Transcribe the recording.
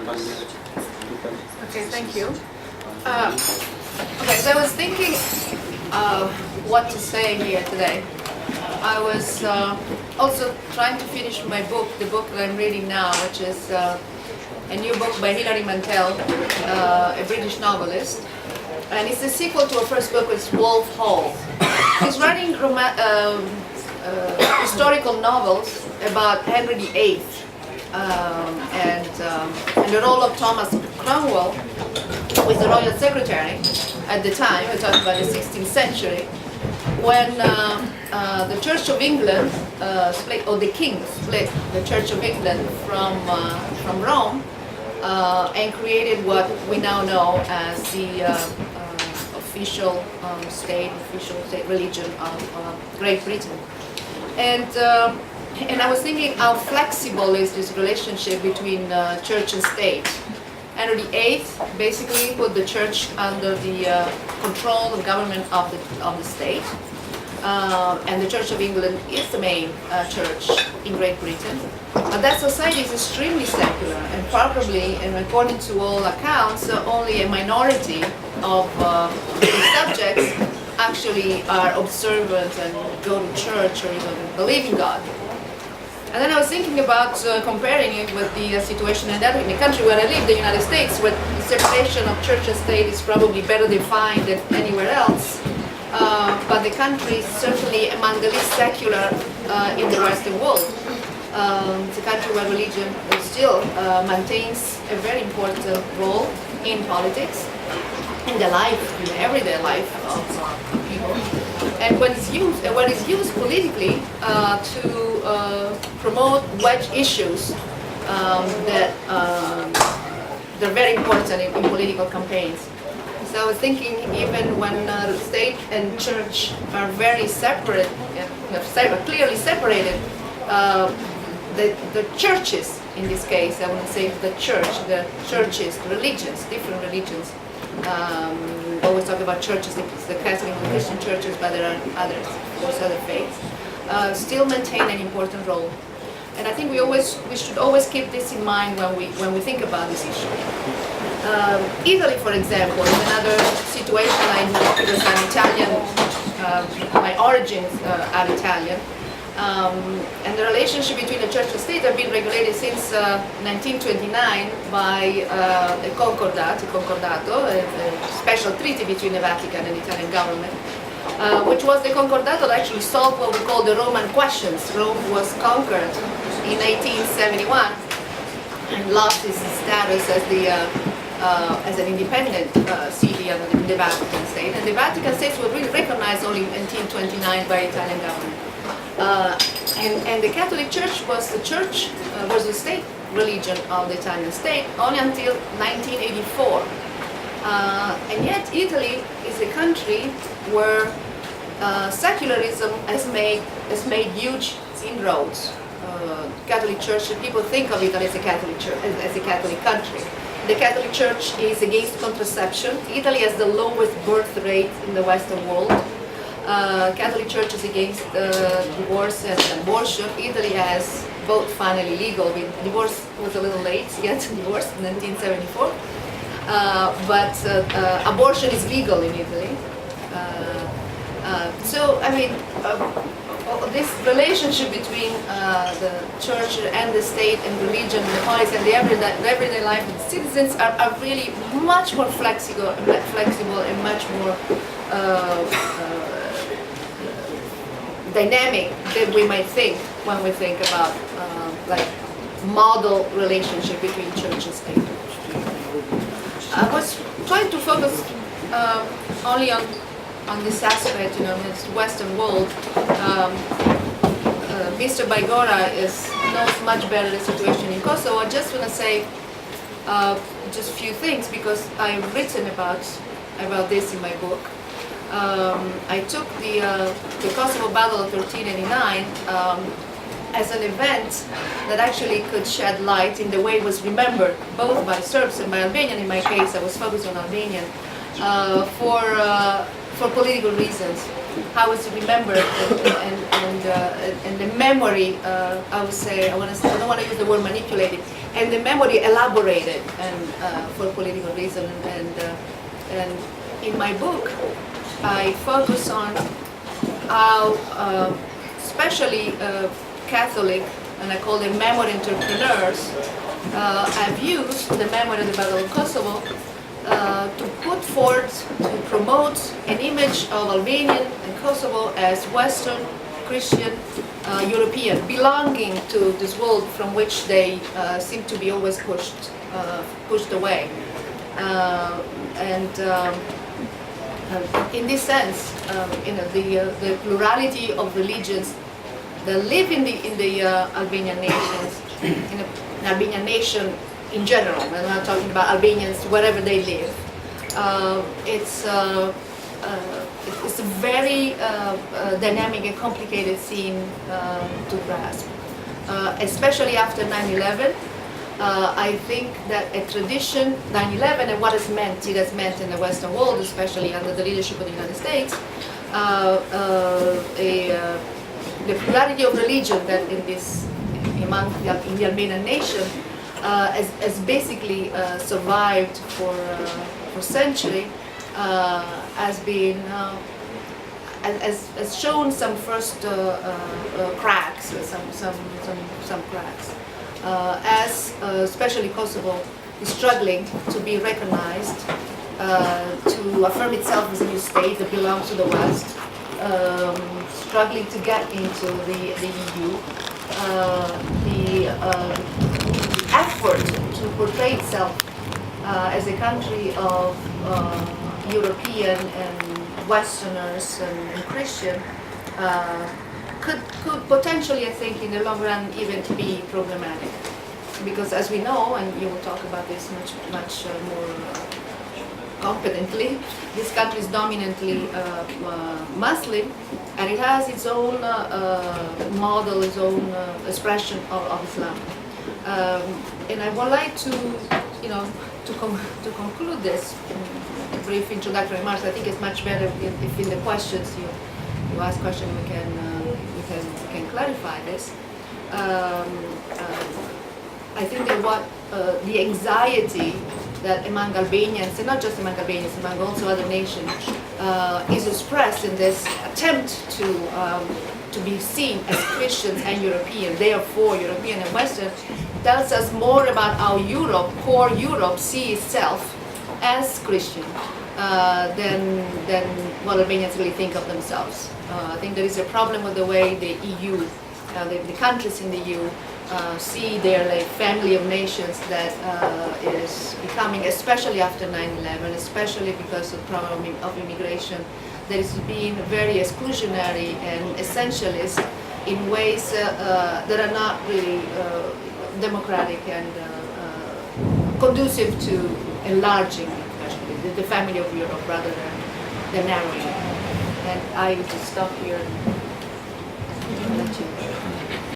Okay, thank you. Okay, so I was thinking what to say here today. I was also trying to finish my book, the book that I'm reading now, which is a new book by Hilary Mantel, a British novelist. And it's a sequel to her first book, which is Wolf Hall. She's writing historical novels about Henry VIII and the role of Thomas Cromwell, who was the royal secretary at the time. We're talking about the 16th century, when the Church of England split, or the king split the Church of England from Rome and created what we now know as the official state religion of Great Britain. And I was thinking, how flexible is this relationship between church and state? Henry VIII basically put the church under the control of government of the state, and the Church of England is the main church in Great Britain. But that society is extremely secular, and probably, and according to all accounts, only a minority of the subjects actually are observant and go to church or even believe in God. And then I was thinking about comparing it with the situation in the country where I live, the United States, where the separation of church and state is probably better defined than anywhere else. But the country is certainly among the least secular in the Western world. It's a country where religion still maintains a very important role in politics, in the life, in the everyday life of people. And when it's used politically to promote wedge issues that they're very important in political campaigns. So I was thinking, even when state and church are very separate, clearly separated, the churches, in this case, I wouldn't say the churches, religions, different religions. Always talk about churches, the Catholic and Christian churches, but there are others, of course, other faiths, still maintain an important role. And I think we should always keep this in mind when we think about this issue. Italy, for example, is another situation I know because I'm Italian. My origins are Italian. And the relationship between the church and state have been regulated since 1929 by a concordato, a special treaty between the Vatican and the Italian government, which was the concordato that actually solved what we call the Roman questions. Rome was conquered in 1871 and lost its status as an independent city under the Vatican state. And the Vatican states were really recognized only in 1929 by the Italian government. And the Catholic Church was the state religion of the Italian state only until 1984. And yet Italy is a country where secularism has made huge inroads. Catholic Church, people think of Italy as a Catholic church, as a Catholic country. The Catholic Church is against contraception. Italy has the lowest birth rate in the Western world. Catholic Church is against divorce and abortion. Italy has both finally legal. Divorce was a little late to get divorced in 1974, but abortion is legal in Italy. So I mean, this relationship between the church and the state and religion and the politics and the everyday life of the citizens are really much more flexible and much more dynamic than we might think when we think about like model relationship between church and state. I was trying to focus only on this aspect, in this Western world. Mr. Baigora knows much better the situation in Kosovo. I just want to say just a few things because I've written about this in my book. I took the Kosovo Battle of 1389 as an event that actually could shed light in the way it was remembered both by Serbs and by Albanians. In my case, I was focused on Albanian for political reasons. How it's remembered and the memory. I would say I don't want to use the word manipulated. and the memory elaborated and for political reason. And in my book, I focus on how, especially Catholic, and I call them memory entrepreneurs, have used the memory of the Battle of Kosovo to put forth, to promote an image of Albanian and Kosovo as Western, Christian, European, belonging to this world from which they seem to be always pushed away. In this sense, the plurality of religions that live in the Albanian nations, in an Albanian nation in general, we're not talking about Albanians wherever they live. It's a very dynamic and complicated scene to grasp, especially after 9/11. I think that a tradition, 9/11 and what it has meant in the Western world, especially under the leadership of the United States, the plurality of religion that in the Albanian nation has basically survived for centuries, has shown some first cracks, some cracks. Especially Kosovo is struggling to be recognized, to affirm itself as a new state that belongs to the West, struggling to get into the EU. The effort to portray itself as a country of European and Westerners and Christian could potentially, I think, in the long run, even be problematic, because as we know, and you will talk about this much more competently, this country is dominantly Muslim, and it has its own model, its own expression of Islam. And I would like to, to conclude this brief introductory remarks. I think it's much better if in the questions you ask questions we can clarify this. I think that what the anxiety that among Albanians, and not just among Albanians, among also other nations, is expressed in this attempt to be seen as Christians and European, therefore European and Western, tells us more about how Europe, core Europe, sees itself as Christian than what Albanians really think of themselves. I think there is a problem with the way the EU, the countries in the EU, see their family of nations that is becoming, especially after 9/11, especially because of the problem of immigration, that is being very exclusionary and essentialist in ways that are not really democratic and conducive to enlarging the family of Europe rather than narrowing. And I just stop here and let you.